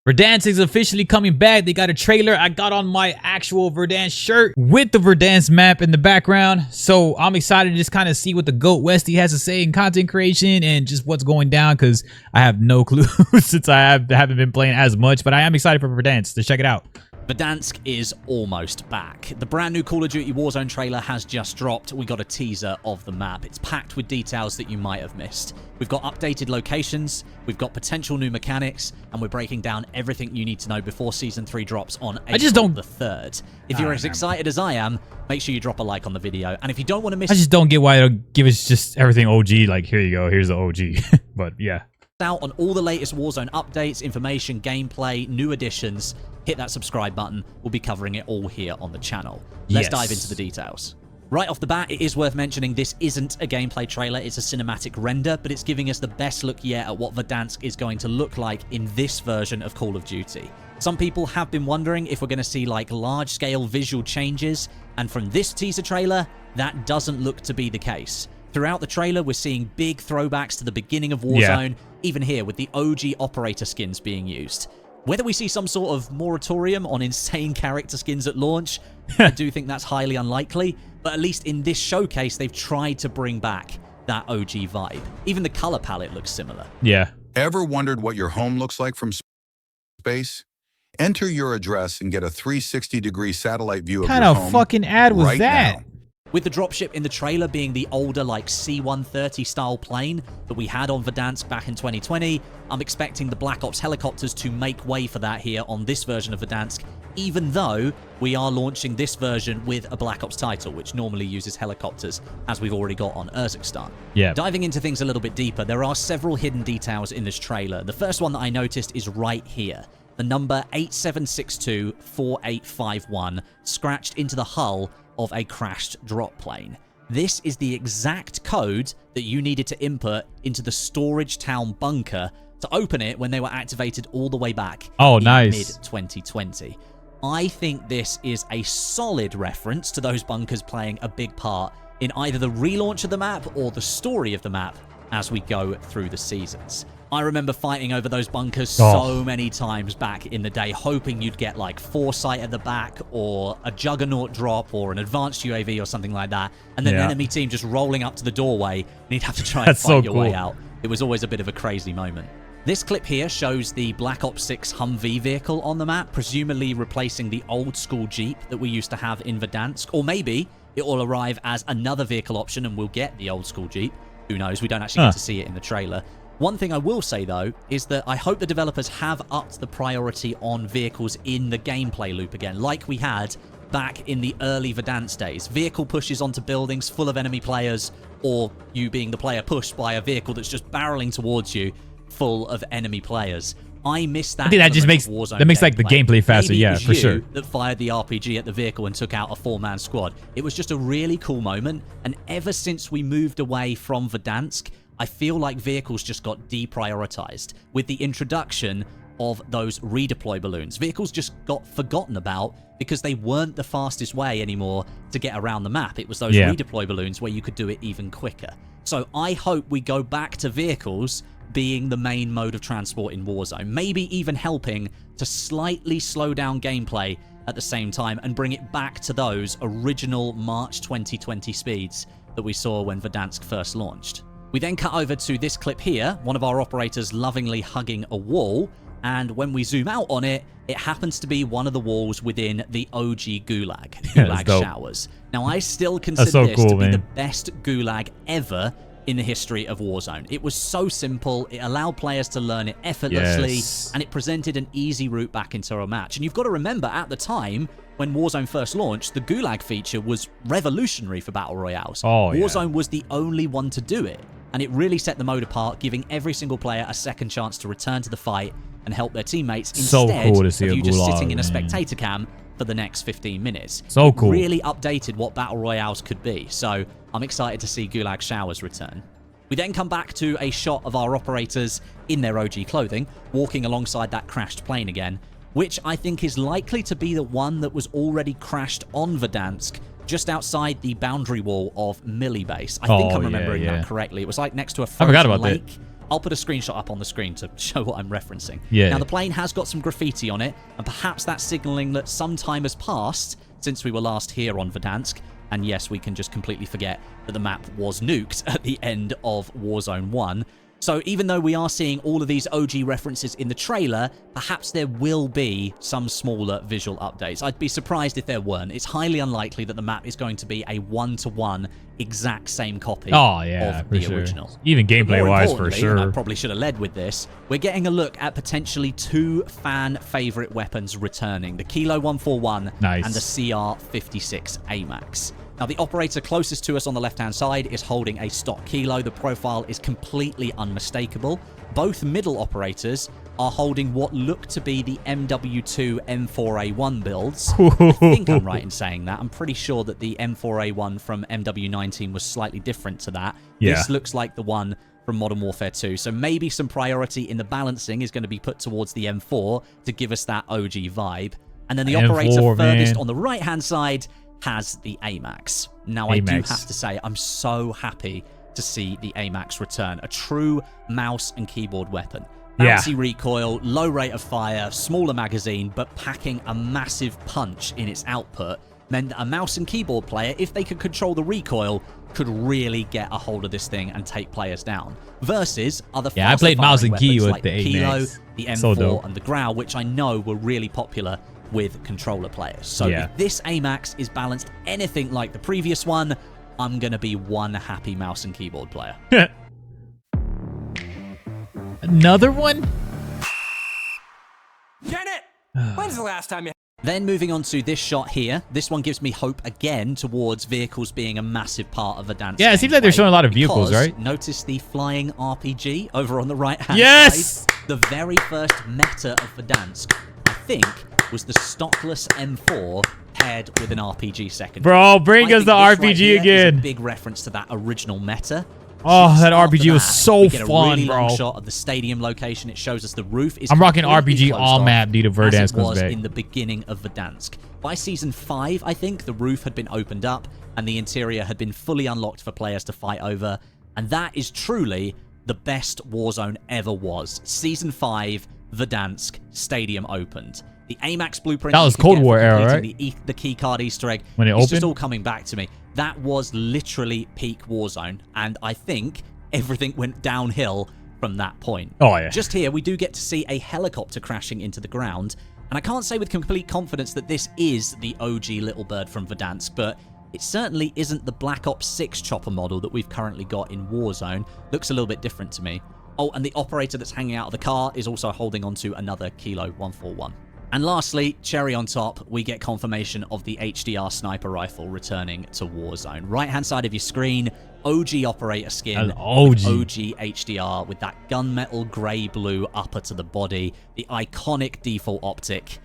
Verdansk is officially coming back. They got a trailer. I got on my actual Verdansk shirt with the Verdansk map in the background. So I'm excited to just kind of see what the GOAT Westy has to say in content creation and just what's going down, because I have no clue since I haven't been playing as much. But I am excited for Verdansk to check it out. Verdansk is almost back. The brand new Call of Duty Warzone trailer has just dropped. We got a teaser of the map. It's packed with details that you might have missed. We've got updated locations, we've got potential new mechanics, and we're breaking down everything you need to know before Season 3 drops on April the 3rd. If you're as excited as I am, make sure you drop a like on the video. And if you don't want to miss... I just don't get why they don't give us just everything OG. Like, here you go, here's the OG. But yeah. Out on all the latest Warzone updates, information, gameplay, new additions, hit that subscribe button. We'll be covering it all here on the channel. Let's dive into the details. Right off the bat, it is worth mentioning this isn't a gameplay trailer, it's a cinematic render, but it's giving us the best look yet at what Verdansk is going to look like in this version of Call of Duty. Some people have been wondering if we're going to see like large-scale visual changes, and from this teaser trailer, that doesn't look to be the case. Throughout the trailer, we're seeing big throwbacks to the beginning of Warzone, even here with the OG operator skins being used. Whether we see some sort of moratorium on insane character skins at launch, I do think that's highly unlikely, but at least in this showcase, they've tried to bring back that OG vibe. Even the color palette looks similar. Yeah. Ever wondered what your home looks like from space? Enter your address and get a 360-degree satellite view of your home. What kind of fucking ad was that? Now. With the dropship in the trailer being the older, like, C-130 style plane that we had on Verdansk back in 2020, I'm expecting the Black Ops helicopters to make way for that here on this version of Verdansk, even though we are launching this version with a Black Ops title, which normally uses helicopters, as we've already got on Urzikstan. Yeah. Diving into things a little bit deeper, there are several hidden details in this trailer. The first one that I noticed is right here. The number 87624851 scratched into the hull of a crashed drop plane. This is the exact code that you needed to input into the storage town bunker to open it when they were activated all the way back in mid-2020. I think this is a solid reference to those bunkers playing a big part in either the relaunch of the map or the story of the map as we go through the seasons. I remember fighting over those bunkers so many times back in the day, hoping you'd get like Foresight at the back or a Juggernaut drop or an advanced UAV or something like that, and then an enemy team just rolling up to the doorway and you'd have to try and fight your way out. It was always a bit of a crazy moment. This clip here shows the Black Ops 6 Humvee vehicle on the map, presumably replacing the old school Jeep that we used to have in Verdansk, or maybe it will arrive as another vehicle option and we'll get the old school Jeep. Who knows? We don't actually get to see it in the trailer. One thing I will say, though, is that I hope the developers have upped the priority on vehicles in the gameplay loop again, like we had back in the early Verdansk days. Vehicle pushes onto buildings full of enemy players, or you being the player pushed by a vehicle that's just barreling towards you full of enemy players. I miss that. I think that just makes like the gameplay faster. Maybe yeah, for sure. That fired the RPG at the vehicle and took out a 4-man squad. It was just a really cool moment, and ever since we moved away from Verdansk, I feel like vehicles just got deprioritized. With the introduction of those redeploy balloons, vehicles just got forgotten about because they weren't the fastest way anymore to get around the map. It was those redeploy balloons where you could do it even quicker. So I hope we go back to vehicles being the main mode of transport in Warzone, maybe even helping to slightly slow down gameplay at the same time and bring it back to those original March 2020 speeds that we saw when Verdansk first launched. We then cut over to this clip here, one of our operators lovingly hugging a wall, and when we zoom out on it, it happens to be one of the walls within the OG Gulag showers. Now, I still consider this to be the best Gulag ever in the history of Warzone. It was so simple, it allowed players to learn it effortlessly, and it presented an easy route back into a match. And you've got to remember, at the time, when Warzone first launched, the Gulag feature was revolutionary for Battle Royales. Warzone was the only one to do it, and it really set the mode apart, giving every single player a second chance to return to the fight and help their teammates instead of you just sitting in a spectator cam for the next 15 minutes. So cool. It really updated what Battle Royales could be, so I'm excited to see Gulag Showers return. We then come back to a shot of our operators in their OG clothing, walking alongside that crashed plane again, which I think is likely to be the one that was already crashed on Verdansk, just outside the boundary wall of Millie Base. I think I'm remembering that correctly. It was like next to a frozen lake I'll put a screenshot up on the screen to show what I'm referencing. Yeah. Now, the plane has got some graffiti on it, and perhaps that's signaling that some time has passed since we were last here on Verdansk. And yes, we can just completely forget that the map was nuked at the end of Warzone 1. So even though we are seeing all of these OG references in the trailer, perhaps there will be some smaller visual updates. I'd be surprised if there weren't. It's highly unlikely that the map is going to be a one-to-one exact same copy of the original. Even gameplay-wise, for sure. And I probably should have led with this. We're getting a look at potentially 2 fan-favorite weapons returning. The Kilo 141 and the CR56 AMAX. Now, the operator closest to us on the left-hand side is holding a stock Kilo. The profile is completely unmistakable. Both middle operators are holding what look to be the MW2 M4A1 builds. I think I'm right in saying that. I'm pretty sure that the M4A1 from MW19 was slightly different to that. Yeah. This looks like the one from Modern Warfare 2. So maybe some priority in the balancing is going to be put towards the M4 to give us that OG vibe. And then the operator furthest on the right-hand side has the AMAX. Now, I do have to say, I'm so happy to see the AMAX return. A true mouse and keyboard weapon. Bouncy recoil, low rate of fire, smaller magazine, but packing a massive punch in its output meant that a mouse and keyboard player, if they could control the recoil, could really get a hold of this thing and take players down. Versus other I played mouse and key with like the Kilo, AMAX. the M4, and the Grau, which I know were really popular with controller players. So if this AMAX is balanced anything like the previous one, I'm going to be one happy mouse and keyboard player. Another one? Janet! When's the last time you... Then moving on to this shot here. This one gives me hope again towards vehicles being a massive part of Verdansk. Yeah, it seems like they're showing a lot of vehicles, right? Notice the flying RPG over on the right-hand side. The very first meta of Verdansk, I think, was the stockless M4 paired with an RPG secondary. Bro, bring us the RPG again. Is a big reference to that original meta. Oh, that RPG was so fun, a really bro. long shot of the stadium location. It shows us the roof is. I'm rocking RPG all map, dude. Verdansk was back. In the beginning of Verdansk. By season 5, I think the roof had been opened up and the interior had been fully unlocked for players to fight over, and that is truly the best Warzone ever was. Season 5, Verdansk, stadium opened. The AMAX blueprint. That was Cold War era, right? The key card Easter egg. When it opened? It's just all coming back to me. That was literally peak Warzone, and I think everything went downhill from that point. Oh, yeah. Just here, we do get to see a helicopter crashing into the ground, and I can't say with complete confidence that this is the OG Little Bird from Verdansk, but it certainly isn't the Black Ops 6 chopper model that we've currently got in Warzone. Looks a little bit different to me. Oh, and the operator that's hanging out of the car is also holding onto another Kilo 141. And lastly, cherry on top, we get confirmation of the HDR sniper rifle returning to Warzone. Right-hand side of your screen, OG operator skin, OG HDR with that gunmetal grey-blue upper to the body, the iconic default optic.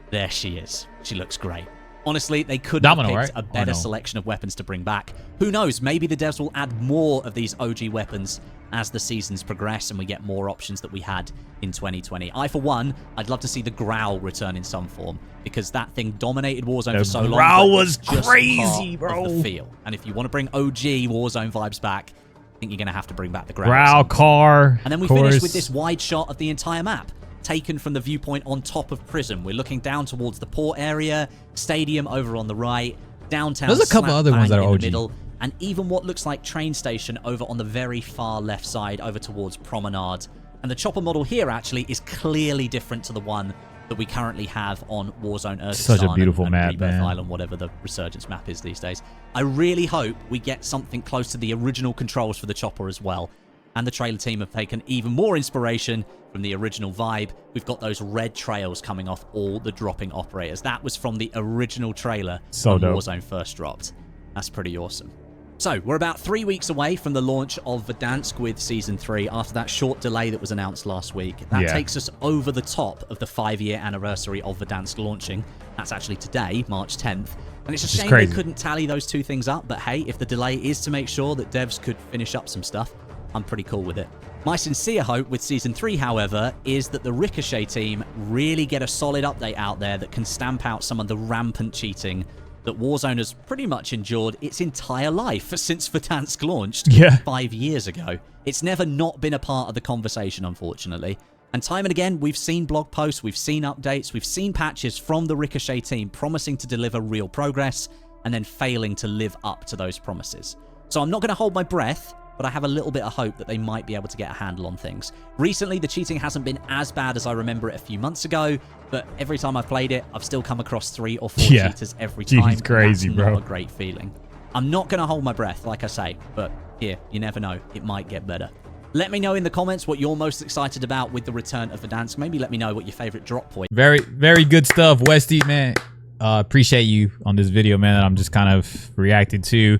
There she is. She looks great. Honestly, they could have picked a better selection of weapons to bring back. Who knows? Maybe the devs will add more of these OG weapons as the seasons progress and we get more options that we had in 2020. I, for one, I'd love to see the Growl return in some form because that thing dominated Warzone for so long. The Growl was crazy, bro. The feel. And if you want to bring OG Warzone vibes back, I think you're going to have to bring back the Growl. Growl car. And then we finish with this wide shot of the entire map, taken from the viewpoint on top of Prism. We're looking down towards the port area, stadium over on the right, downtown. There's a couple other ones that are OG. Middle, and even what looks like train station over on the very far left side over towards Promenade. And the chopper model here actually is clearly different to the one that we currently have on Warzone Earth. Such a beautiful map, Rebirth man. Island, whatever the Resurgence map is these days. I really hope we get something close to the original controls for the chopper as well. And the trailer team have taken even more inspiration from the original vibe. We've got those red trails coming off all the dropping operators. That was from the original trailer when Warzone first dropped. That's pretty awesome. So, we're about 3 weeks away from the launch of Verdansk with Season 3 after that short delay that was announced last week. That takes us over the top of the 5-year anniversary of Verdansk launching. That's actually today, March 10th. And it's a shame they couldn't tally those two things up, but hey, if the delay is to make sure that devs could finish up some stuff, I'm pretty cool with it. My sincere hope with Season 3, however, is that the Ricochet team really get a solid update out there that can stamp out some of the rampant cheating that Warzone has pretty much endured its entire life since Verdansk launched 5 years ago. It's never not been a part of the conversation, unfortunately. And time and again, we've seen blog posts, we've seen updates, we've seen patches from the Ricochet team promising to deliver real progress and then failing to live up to those promises. So I'm not going to hold my breath, but I have a little bit of hope that they might be able to get a handle on things. Recently, the cheating hasn't been as bad as I remember it a few months ago, but every time I've played it, I've still come across 3 or 4 cheaters every time. It's crazy, that's bro. Not a great feeling. I'm not going to hold my breath, like I say, but here, you never know. It might get better. Let me know in the comments what you're most excited about with the return of Verdansk. Maybe let me know what your favorite drop point. Very, very good stuff, Westy, man. Appreciate you on this video, man, that I'm just kind of reacting to.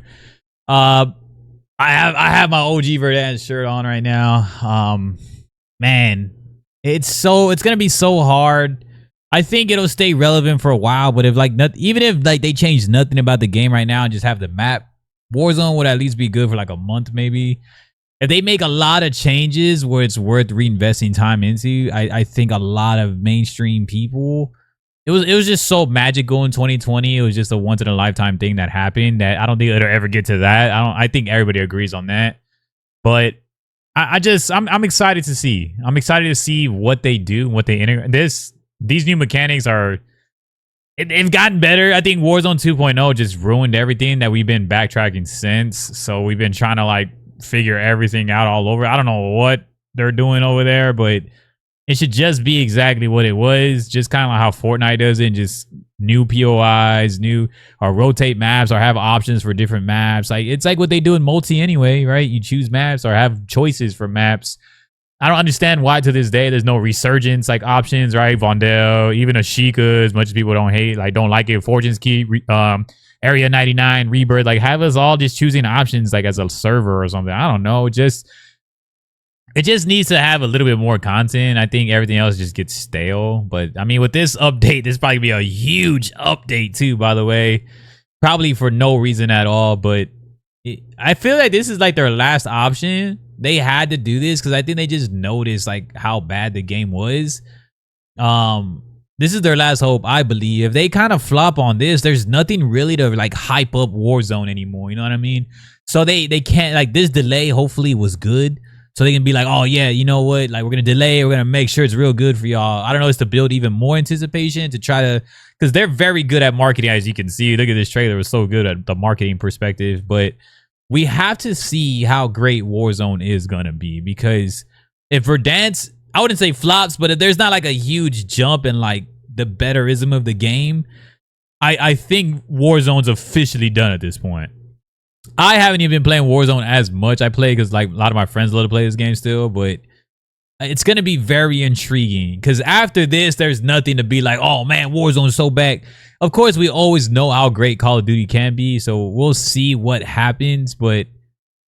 I have my OG Verdansk shirt on right now. Man, it's gonna be so hard. I think it'll stay relevant for a while, but if even if they change nothing about the game right now and just have the map, Warzone would at least be good for like a month maybe. If they make a lot of changes where it's worth reinvesting time into, I think a lot of mainstream people. It was just so magical in 2020. It was just a once in a lifetime thing that happened that I don't think it'll ever get to that. I think everybody agrees on that. But I'm excited to see. I'm excited to see what they do, what they integrate. These new mechanics they've gotten better. I think Warzone 2.0 just ruined everything that we've been backtracking since. So we've been trying to like figure everything out all over. I don't know what they're doing over there, but it should just be exactly what it was. Just kind of like how Fortnite does it. Just new POIs, or rotate maps, or have options for different maps. Like it's like what they do in multi anyway, right? You choose maps or have choices for maps. I don't understand why to this day there's no resurgence like options, right? Vondel, even Ashika, as much as people don't like it. Fortune's Key, Area 99, Rebirth. Like have us all just choosing options like as a server or something. I don't know. It just needs to have a little bit more content. I think everything else just gets stale. But I mean, with this update, this probably be a huge update too, by the way. Probably for no reason at all. But I feel like this is like their last option. They had to do this because I think they just noticed like how bad the game was. This is their last hope, I believe. If they kind of flop on this, there's nothing really to like hype up Warzone anymore. You know what I mean? So they can't, like, this delay hopefully was good. So they can be like, oh yeah, you know what? Like, we're going to delay. We're going to make sure it's real good for y'all. I don't know. It's to build even more anticipation to try to, because they're very good at marketing, as you can see. Look at this trailer. It was so good at the marketing perspective. But we have to see how great Warzone is going to be, because if Verdansk, I wouldn't say flops, but if there's not like a huge jump in like the betterism of the game, I think Warzone's officially done at this point. I haven't even been playing Warzone as much. I play because like a lot of my friends love to play this game still, but it's going to be very intriguing because after this, there's nothing to be like, oh man, Warzone's so back. Of course, we always know how great Call of Duty can be, so we'll see what happens, but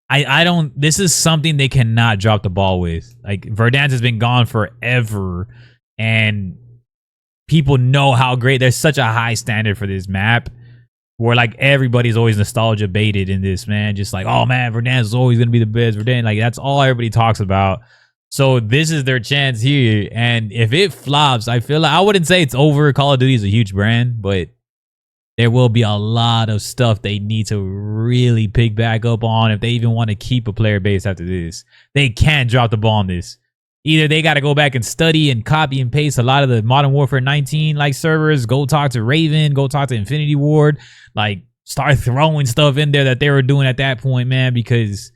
I don't, this is something they cannot drop the ball with. Like, Verdansk has been gone forever, and people know how great, there's such a high standard for this map, where like everybody's always nostalgia baited in this, man. Just like, oh man, Verdansk is always gonna be the best. Verdansk, like, that's all everybody talks about. So this is their chance here, and if it flops, I feel like, I wouldn't say it's over. Call of Duty is a huge brand, but there will be a lot of stuff they need to really pick back up on if they even want to keep a player base after this. They can't drop the ball on this. Either they got to go back and study and copy and paste a lot of the Modern Warfare 19 like servers, go talk to Raven, go talk to Infinity Ward, like start throwing stuff in there that they were doing at that point, man, because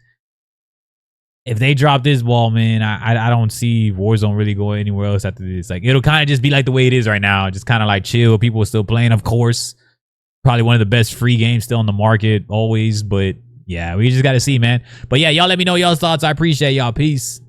if they drop this ball, man, I don't see Warzone really going anywhere else after this. Like, it'll kind of just be like the way it is right now, just kind of like chill. People are still playing, of course. Probably one of the best free games still on the market always, but yeah, we just got to see, man. But yeah, y'all let me know y'all's thoughts. I appreciate y'all. Peace.